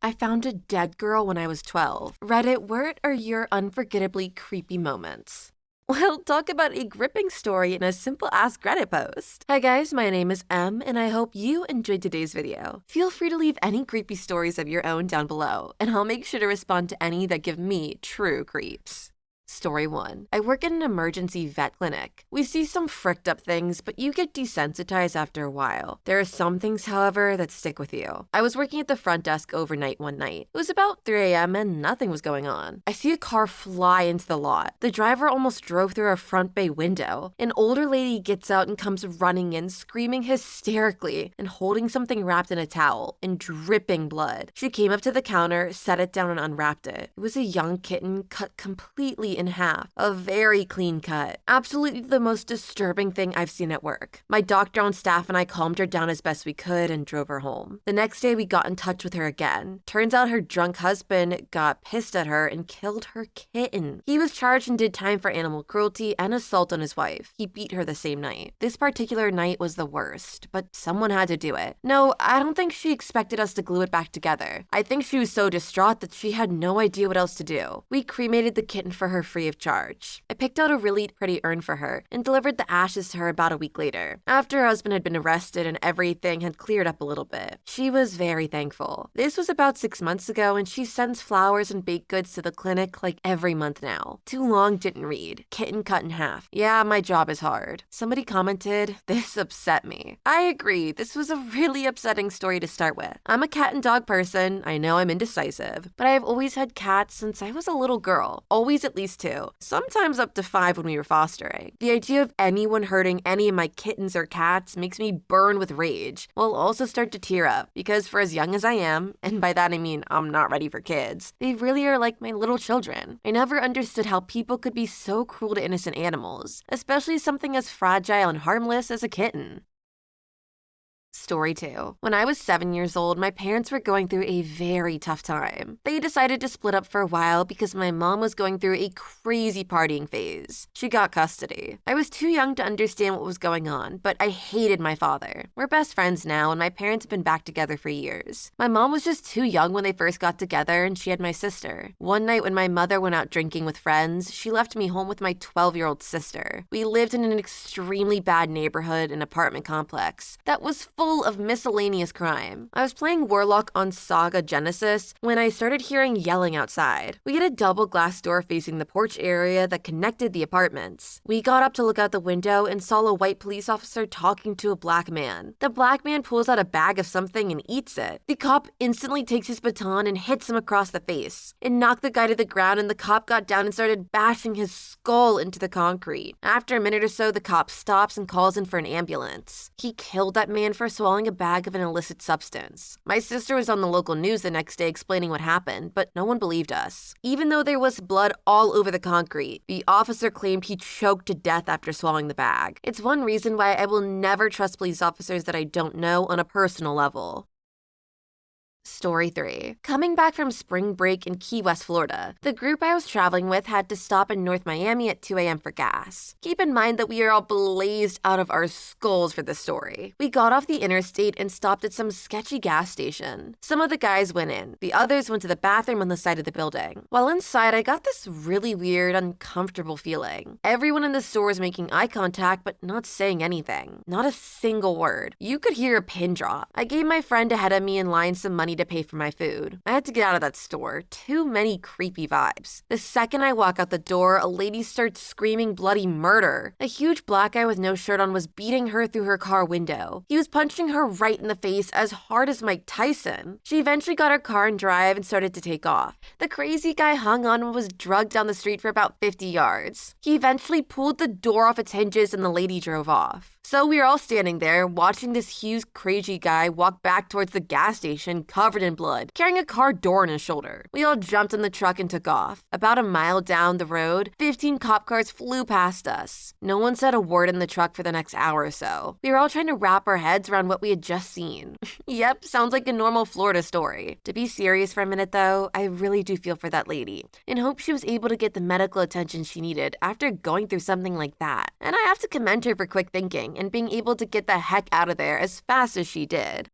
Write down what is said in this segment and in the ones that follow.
I found a dead girl when I was 12. Reddit, where are your unforgettably creepy moments? Well, talk about a gripping story in a simple Ask Reddit post. Hi guys, my name is Em, and I hope you enjoyed today's video. Feel free to leave any creepy stories of your own down below, and I'll make sure to respond to any that give me true creeps. Story 1. I work in an emergency vet clinic. We see some fricked up things, but you get desensitized after a while. There are some things, however, that stick with you. I was working at the front desk overnight one night. It was about 3 a.m. and nothing was going on. I see a car fly into the lot. The driver almost drove through our front bay window. An older lady gets out and comes running in, screaming hysterically and holding something wrapped in a towel and dripping blood. She came up to the counter, set it down, and unwrapped it. It was a young kitten cut completely in half. A very clean cut. Absolutely the most disturbing thing I've seen at work. My doctor on staff and I calmed her down as best we could and drove her home. The next day we got in touch with her again. Turns out her drunk husband got pissed at her and killed her kitten. He was charged and did time for animal cruelty and assault on his wife. He beat her the same night. This particular night was the worst, but someone had to do it. No, I don't think she expected us to glue it back together. I think she was so distraught that she had no idea what else to do. We cremated the kitten for her free of charge. I picked out a really pretty urn for her and delivered the ashes to her about a week later, after her husband had been arrested and everything had cleared up a little bit. She was very thankful. This was about 6 months ago, and she sends flowers and baked goods to the clinic like every month now. Too long didn't read. Kitten cut in half. Yeah, my job is hard. Somebody commented, this upset me. I agree, this was a really upsetting story to start with. I'm a cat and dog person. I know I'm indecisive, but I've always had cats since I was a little girl. Always at least 2, sometimes up to 5 when we were fostering. The idea of anyone hurting any of my kittens or cats makes me burn with rage. I'll also start to tear up, because for as young as I am, and by that I mean I'm not ready for kids, they really are like my little children. I never understood how people could be so cruel to innocent animals, especially something as fragile and harmless as a kitten. Story 2. When I was 7 years old, my parents were going through a very tough time. They decided to split up for a while because my mom was going through a crazy partying phase. She got custody. I was too young to understand what was going on, but I hated my father. We're best friends now, and my parents have been back together for years. My mom was just too young when they first got together, and she had my sister. One night when my mother went out drinking with friends, she left me home with my 12-year-old sister. We lived in an extremely bad neighborhood and apartment complex that was full of miscellaneous crime. I was playing Warlock on Saga Genesis when I started hearing yelling outside. We had a double glass door facing the porch area that connected the apartments. We got up to look out the window and saw a white police officer talking to a black man. The black man pulls out a bag of something and eats it. The cop instantly takes his baton and hits him across the face. It knocked the guy to the ground, and the cop got down and started bashing his skull into the concrete. After a minute or so, the cop stops and calls in for an ambulance. He killed that man for swallowing a bag of an illicit substance. My sister was on the local news the next day explaining what happened, but no one believed us. Even though there was blood all over the concrete, the officer claimed he choked to death after swallowing the bag. It's one reason why I will never trust police officers that I don't know on a personal level. Story 3. Coming back from spring break in Key West, Florida, the group I was traveling with had to stop in North Miami at 2 a.m. for gas. Keep in mind that we are all blazed out of our skulls for this story. We got off the interstate and stopped at some sketchy gas station. Some of the guys went in. The others went to the bathroom on the side of the building. While inside, I got this really weird, uncomfortable feeling. Everyone in the store was making eye contact but not saying anything. Not a single word. You could hear a pin drop. I gave my friend ahead of me in line some money to pay for my food. I had to get out of that store. Too many creepy vibes. The second I walk out the door, a lady starts screaming bloody murder. A huge black guy with no shirt on was beating her through her car window. He was punching her right in the face as hard as Mike Tyson. She eventually got her car and drive and started to take off. The crazy guy hung on and was drugged down the street for about 50 yards. He eventually pulled the door off its hinges and the lady drove off. So we were all standing there watching this huge crazy guy walk back towards the gas station covered in blood, carrying a car door on his shoulder. We all jumped in the truck and took off. About a mile down the road, 15 cop cars flew past us. No one said a word in the truck for the next hour or so. We were all trying to wrap our heads around what we had just seen. Yep, sounds like a normal Florida story. To be serious for a minute though, I really do feel for that lady and hope she was able to get the medical attention she needed after going through something like that. And I have to commend her for quick thinking and being able to get the heck out of there as fast as she did.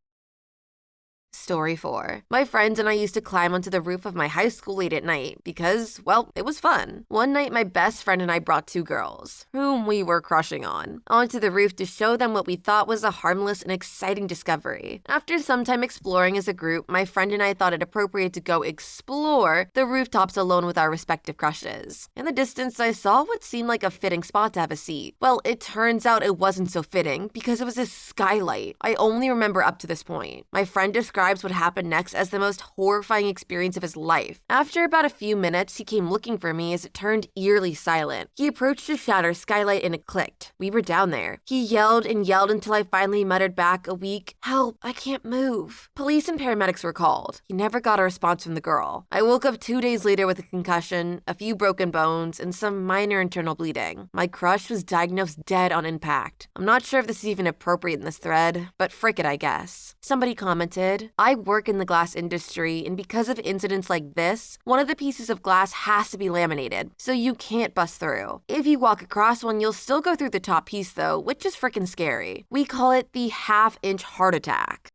Story 4. My friends and I used to climb onto the roof of my high school late at night because, well, it was fun. One night, my best friend and I brought two girls, whom we were crushing on, onto the roof to show them what we thought was a harmless and exciting discovery. After some time exploring as a group, my friend and I thought it appropriate to go explore the rooftops alone with our respective crushes. In the distance, I saw what seemed like a fitting spot to have a seat. Well, it turns out it wasn't so fitting because it was a skylight. I only remember up to this point. My friend described what happened next as the most horrifying experience of his life. After about a few minutes, he came looking for me as it turned eerily silent. He approached the shattered skylight and it clicked. We were down there. He yelled and yelled until I finally muttered back a weak, "Help, I can't move." Police and paramedics were called. He never got a response from the girl. I woke up 2 days later with a concussion, a few broken bones, and some minor internal bleeding. My crush was diagnosed dead on impact. I'm not sure if this is even appropriate in this thread, but frick it, I guess. Somebody commented, "I work in the glass industry, and because of incidents like this, one of the pieces of glass has to be laminated, so you can't bust through. If you walk across one, you'll still go through the top piece though, which is frickin' scary. We call it the half-inch heart attack."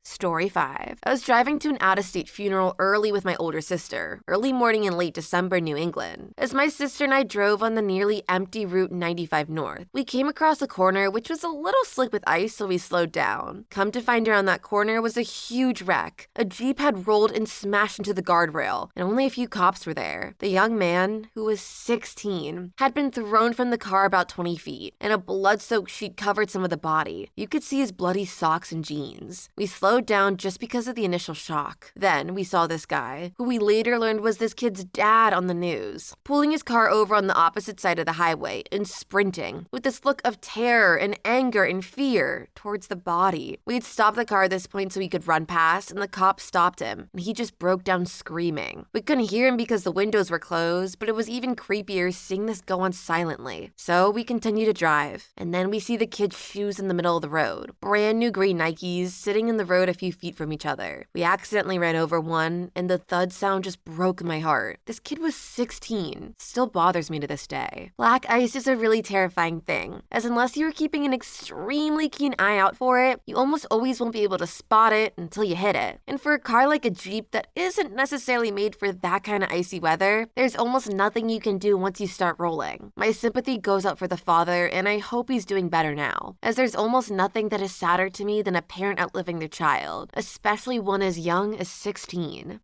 Story 5. I was driving to an out-of-state funeral early with my older sister, early morning in late December, New England. As my sister and I drove on the nearly empty Route 95 North, we came across a corner which was a little slick with ice, so we slowed down. Come to find around that corner was a huge wreck. A Jeep had rolled and smashed into the guardrail, and only a few cops were there. The young man, who was 16, had been thrown from the car about 20 feet, and a blood-soaked sheet covered some of the body. You could see his bloody socks and jeans. We slowed down just because of the initial shock. Then we saw this guy, who we later learned was this kid's dad on the news, pulling his car over on the opposite side of the highway and sprinting, with this look of terror and anger and fear towards the body. We had stopped the car at this point so he could run past, and the cop stopped him, and he just broke down screaming. We couldn't hear him because the windows were closed, but it was even creepier seeing this go on silently. So we continue to drive, and then we see the kid's shoes in the middle of the road. Brand new green Nikes sitting in the road a few feet from each other. We accidentally ran over one, and the thud sound just broke my heart. This kid was 16. Still bothers me to this day. Black ice is a really terrifying thing, as unless you are keeping an extremely keen eye out for it, you almost always won't be able to spot it until you hit it. And for a car like a Jeep that isn't necessarily made for that kind of icy weather, there's almost nothing you can do once you start rolling. My sympathy goes out for the father, and I hope he's doing better now, as there's almost nothing that is sadder to me than a parent outliving their child, especially one as young as 16.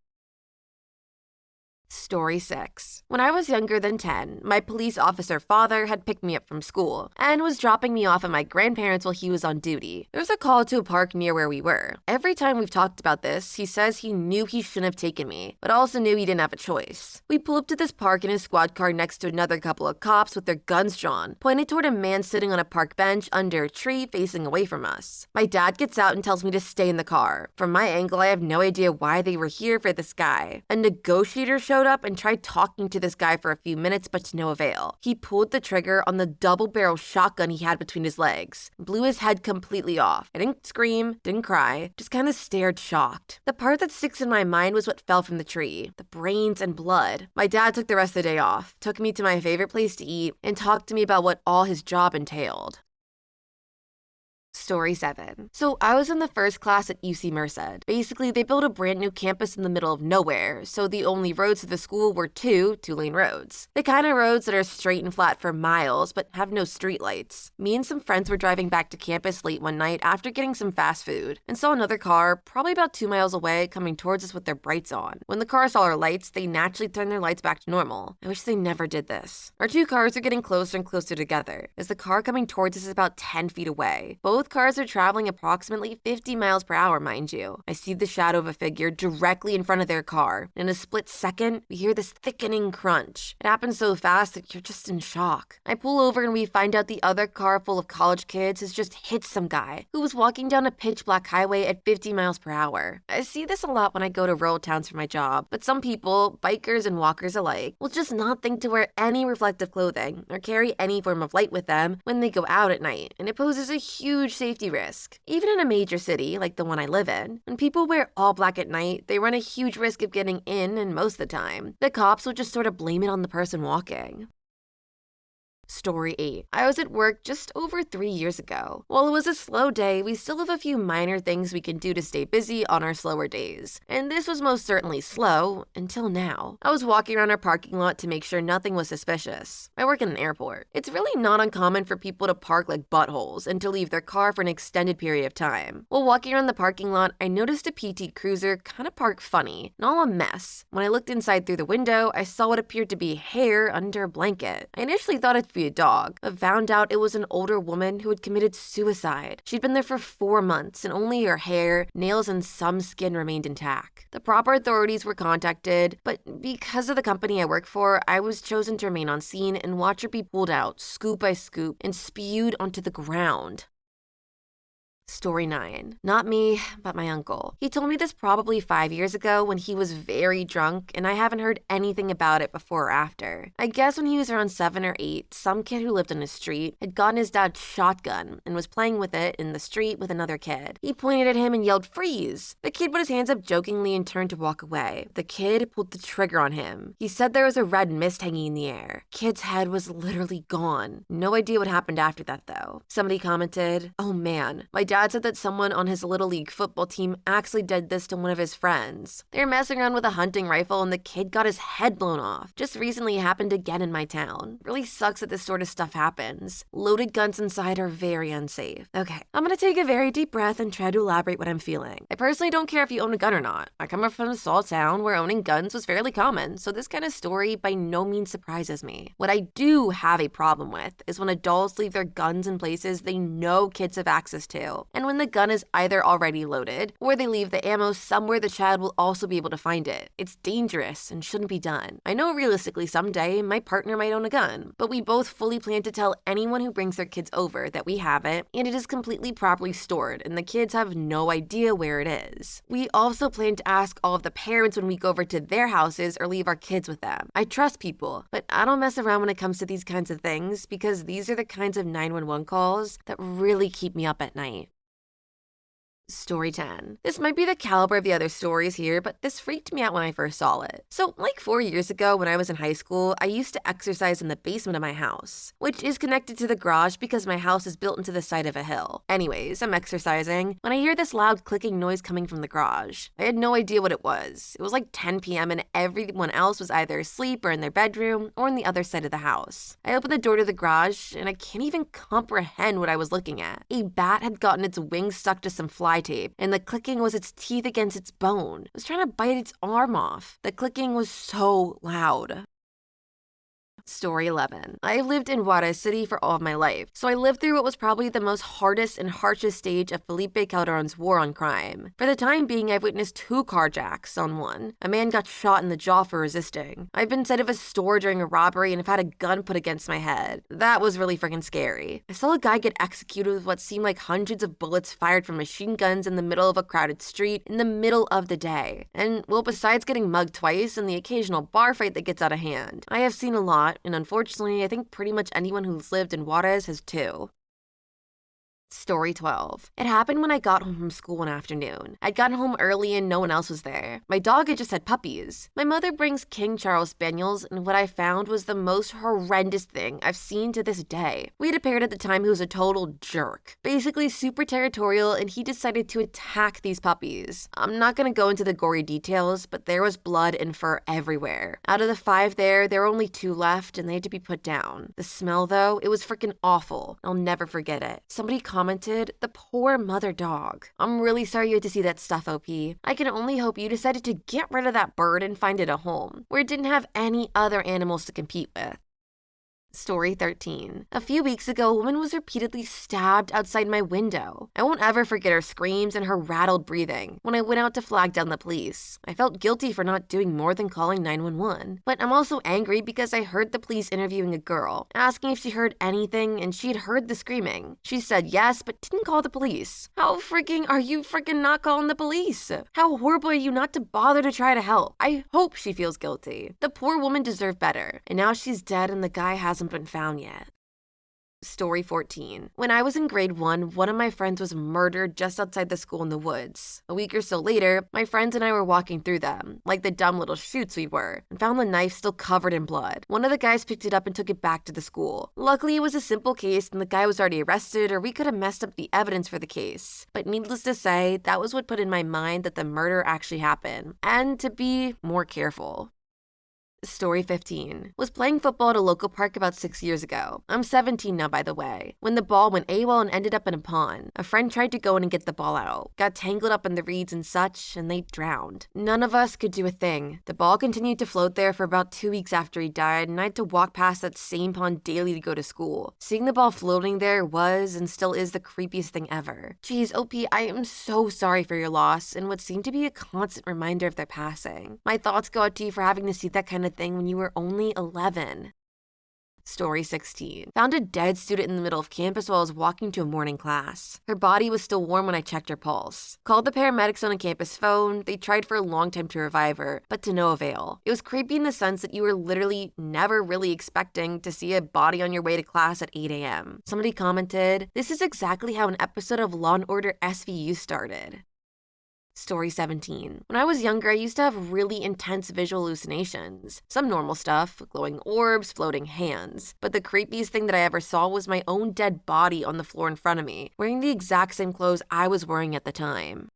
Story 6. When I was younger than 10, my police officer father had picked me up from school and was dropping me off at my grandparents while he was on duty. There was a call to a park near where we were. Every time we've talked about this, he says he knew he shouldn't have taken me, but also knew he didn't have a choice. We pull up to this park in a squad car next to another couple of cops with their guns drawn, pointed toward a man sitting on a park bench under a tree facing away from us. My dad gets out and tells me to stay in the car. From my angle, I have no idea why they were here for this guy. A negotiator showed up and tried talking to this guy for a few minutes, but to no avail. He pulled the trigger on the double-barrel shotgun he had between his legs, blew his head completely off. I didn't scream, didn't cry, just kind of stared shocked. The part that sticks in my mind was what fell from the tree, the brains and blood. My dad took the rest of the day off, took me to my favorite place to eat, and talked to me about what all his job entailed. Story 7. So I was in the first class at UC Merced. Basically, they built a brand new campus in the middle of nowhere, so the only roads to the school were two-lane roads. The kind of roads that are straight and flat for miles, but have no streetlights. Me and some friends were driving back to campus late one night after getting some fast food, and saw another car, probably about 2 miles away, coming towards us with their brights on. When the car saw our lights, they naturally turned their lights back to normal. I wish they never did this. Our two cars are getting closer and closer together, as the car coming towards us is about 10 feet away. Both cars are traveling approximately 50 miles per hour, mind you. I see the shadow of a figure directly in front of their car. In a split second, we hear this thickening crunch. It happens so fast that you're just in shock. I pull over and we find out the other car full of college kids has just hit some guy who was walking down a pitch black highway at 50 miles per hour. I see this a lot when I go to rural towns for my job, but some people, bikers and walkers alike, will just not think to wear any reflective clothing or carry any form of light with them when they go out at night, and it poses a huge safety risk. Even in a major city like the one I live in, when people wear all black at night, they run a huge risk of getting in, and most of the time, the cops will just sort of blame it on the person walking. Story 8. I was at work just over 3 years ago. While it was a slow day, we still have a few minor things we can do to stay busy on our slower days. And this was most certainly slow, until now. I was walking around our parking lot to make sure nothing was suspicious. I work in an airport. It's really not uncommon for people to park like buttholes and to leave their car for an extended period of time. While walking around the parking lot, I noticed a PT Cruiser kind of parked funny, and all a mess. When I looked inside through the window, I saw what appeared to be hair under a blanket. I initially thought it'd be a dog, but found out it was an older woman who had committed suicide. She'd been there for 4 months, and only her hair, nails, and some skin remained intact. The proper authorities were contacted, but because of the company I work for, I was chosen to remain on scene and watch her be pulled out, scoop by scoop, and spewed onto the ground. Story 9. Not me, but my uncle. He told me this probably 5 years ago when he was very drunk, and I haven't heard anything about it before or after. I guess when he was around 7 or 8, some kid who lived on the street had gotten his dad's shotgun and was playing with it in the street with another kid. He pointed at him and yelled, "Freeze!" The kid put his hands up jokingly and turned to walk away. The kid pulled the trigger on him. He said there was a red mist hanging in the air. Kid's head was literally gone. No idea what happened after that, though. Somebody commented, "Oh man, my dad said that someone on his little league football team actually did this to one of his friends. They were messing around with a hunting rifle and the kid got his head blown off. Just recently happened again in my town. Really sucks that this sort of stuff happens. Loaded guns inside are very unsafe." Okay, I'm gonna take a very deep breath and try to elaborate what I'm feeling. I personally don't care if you own a gun or not. I come from a small town where owning guns was fairly common, so this kind of story by no means surprises me. What I do have a problem with is when adults leave their guns in places they know kids have access to, and when the gun is either already loaded or they leave the ammo somewhere the child will also be able to find it. It's dangerous and shouldn't be done. I know realistically someday my partner might own a gun, but we both fully plan to tell anyone who brings their kids over that we have it and it is completely properly stored and the kids have no idea where it is. We also plan to ask all of the parents when we go over to their houses or leave our kids with them. I trust people, but I don't mess around when it comes to these kinds of things because these are the kinds of 911 calls that really keep me up at night. Story 10. This might be the caliber of the other stories here, but this freaked me out when I first saw it. So, like 4 years ago when I was in high school, I used to exercise in the basement of my house, which is connected to the garage because my house is built into the side of a hill. Anyways, I'm exercising when I hear this loud clicking noise coming from the garage. I had no idea what it was. It was like 10 p.m. and everyone else was either asleep or in their bedroom or on the other side of the house. I opened the door to the garage and I can't even comprehend what I was looking at. A bat had gotten its wings stuck to some fly tape, and the clicking was its teeth against its bone. It was trying to bite its arm off. The clicking was so loud. Story 11. I lived in Juarez City for all of my life, so I lived through what was probably the most hardest and harshest stage of Felipe Calderon's war on crime. For the time being, I've witnessed 2 carjacks on one. A man got shot in the jaw for resisting. I've been inside of a store during a robbery and have had a gun put against my head. That was really freaking scary. I saw a guy get executed with what seemed like hundreds of bullets fired from machine guns in the middle of a crowded street in the middle of the day. And, well, besides getting mugged twice and the occasional bar fight that gets out of hand, I have seen a lot. And unfortunately, I think pretty much anyone who's lived in Juarez has too. Story 12. It happened when I got home from school one afternoon. I'd gotten home early and no one else was there. My dog had just had puppies. My mother brings King Charles Spaniels, and what I found was the most horrendous thing I've seen to this day. We had a parent at the time who was a total jerk. Basically super territorial, and he decided to attack these puppies. I'm not gonna go into the gory details, but there was blood and fur everywhere. Out of the 5 there were only 2 left, and they had to be put down. The smell, though, it was freaking awful. I'll never forget it. Somebody commented, "The poor mother dog." I'm really sorry you had to see that stuff, OP. I can only hope you decided to get rid of that bird and find it a home, where it didn't have any other animals to compete with. Story 13. A few weeks ago, a woman was repeatedly stabbed outside my window. I won't ever forget her screams and her rattled breathing when I went out to flag down the police. I felt guilty for not doing more than calling 911. But I'm also angry because I heard the police interviewing a girl, asking if she heard anything, and she had heard the screaming. She said yes, but didn't call the police. How freaking are you freaking not calling the police? How horrible are you not to bother to try to help? I hope she feels guilty. The poor woman deserved better, and now she's dead and the guy hasn't been found yet. Story 14. When I was in grade 1, one of my friends was murdered just outside the school in the woods. A week or so later, my friends and I were walking through them, like the dumb little shoots we were, and found the knife still covered in blood. One of the guys picked it up and took it back to the school. Luckily, it was a simple case and the guy was already arrested, or we could have messed up the evidence for the case. But needless to say, that was what put in my mind that the murder actually happened, and to be more careful. Story 15. Was playing football at a local park about 6 years ago. I'm 17 now, by the way. When the ball went AWOL and ended up in a pond, a friend tried to go in and get the ball out, got tangled up in the reeds and such, and they drowned. None of us could do a thing. The ball continued to float there for about 2 weeks after he died, and I had to walk past that same pond daily to go to school. Seeing the ball floating there was and still is the creepiest thing ever. Geez, OP, I am so sorry for your loss and what seemed to be a constant reminder of their passing. My thoughts go out to you for having to see that kind of thing when you were only 11. Story 16. Found a dead student in the middle of campus while I was walking to a morning class. Her body was still warm when I checked her pulse. Called the paramedics on a campus phone. They tried for a long time to revive her, but to no avail. It was creepy in the sense that you were literally never really expecting to see a body on your way to class at 8 a.m. Somebody commented, "This is exactly how an episode of Law & Order SVU started." Story 17. When I was younger, I used to have really intense visual hallucinations. Some normal stuff, glowing orbs, floating hands. But the creepiest thing that I ever saw was my own dead body on the floor in front of me, wearing the exact same clothes I was wearing at the time.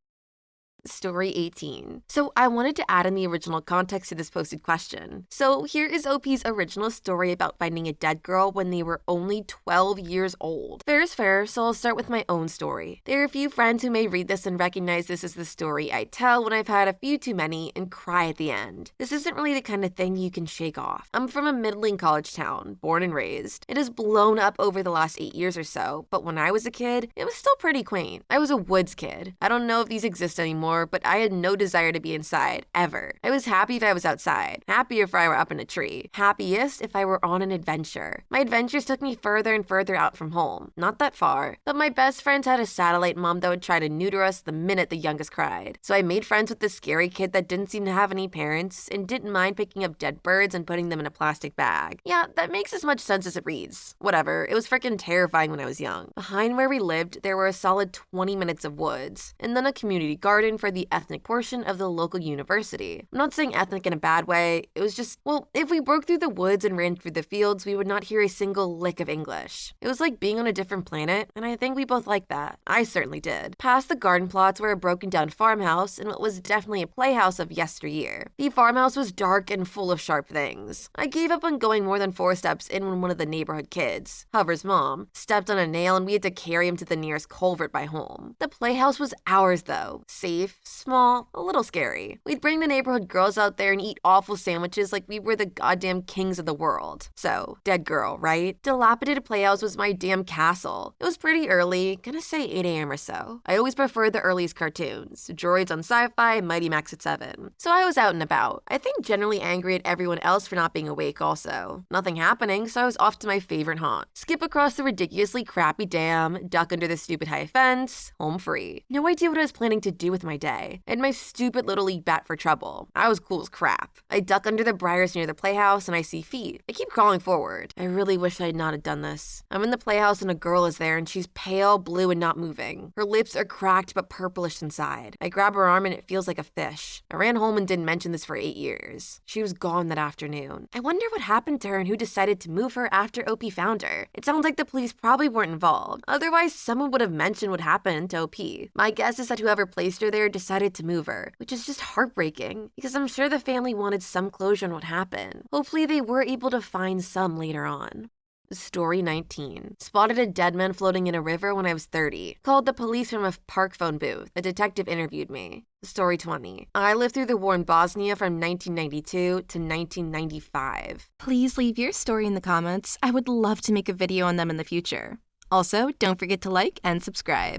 Story 18. So I wanted to add in the original context to this posted question. So here is OP's original story about finding a dead girl when they were only 12 years old. Fair is fair, so I'll start with my own story. There are a few friends who may read this and recognize this as the story I tell when I've had a few too many and cry at the end. This isn't really the kind of thing you can shake off. I'm from a middling college town, born and raised. It has blown up over the last 8 years or so, but when I was a kid, it was still pretty quaint. I was a woods kid. I don't know if these exist anymore, but I had no desire to be inside, ever. I was happy if I was outside, happier if I were up in a tree, happiest if I were on an adventure. My adventures took me further and further out from home, not that far, but my best friends had a satellite mom that would try to neuter us the minute the youngest cried. So I made friends with this scary kid that didn't seem to have any parents and didn't mind picking up dead birds and putting them in a plastic bag. Yeah, that makes as much sense as it reads. Whatever, it was freaking terrifying when I was young. Behind where we lived, there were a solid 20 minutes of woods, and then a community garden for the ethnic portion of the local university. I'm not saying ethnic in a bad way, it was just, well, if we broke through the woods and ran through the fields, we would not hear a single lick of English. It was like being on a different planet, and I think we both liked that. I certainly did. Past the garden plots were a broken down farmhouse and what was definitely a playhouse of yesteryear. The farmhouse was dark and full of sharp things. I gave up on going more than 4 steps in when one of the neighborhood kids, Hover's mom, stepped on a nail and we had to carry him to the nearest culvert by home. The playhouse was ours though. Safe, small, a little scary. We'd bring the neighborhood girls out there and eat awful sandwiches like we were the goddamn kings of the world. So, dead girl, right? Dilapidated playhouse was my damn castle. It was pretty early, gonna say 8 a.m. or so. I always preferred the earliest cartoons, Droids on Sci-Fi and Mighty Max at 7. So I was out and about. I think generally angry at everyone else for not being awake also. Nothing happening, so I was off to my favorite haunt. Skip across the ridiculously crappy dam, duck under the stupid high fence, home free. No idea what I was planning to do with my day. I had my stupid little league bat for trouble. I was cool as crap. I duck under the briars near the playhouse and I see feet. I keep crawling forward. I really wish I had not have done this. I'm in the playhouse and a girl is there and she's pale, blue, and not moving. Her lips are cracked but purplish inside. I grab her arm and it feels like a fish. I ran home and didn't mention this for 8 years. She was gone that afternoon. I wonder what happened to her and who decided to move her after OP found her. It sounds like the police probably weren't involved. Otherwise, someone would have mentioned what happened to OP. My guess is that whoever placed her there decided to move her, which is just heartbreaking because I'm sure the family wanted some closure on what happened. Hopefully they were able to find some later on. Story 19. Spotted a dead man floating in a river when I was 30. Called the police from a park phone booth. A detective interviewed me. Story 20. I lived through the war in Bosnia from 1992 to 1995. Please leave your story in the comments. I would love to make a video on them in the future. Also, don't forget to like and subscribe.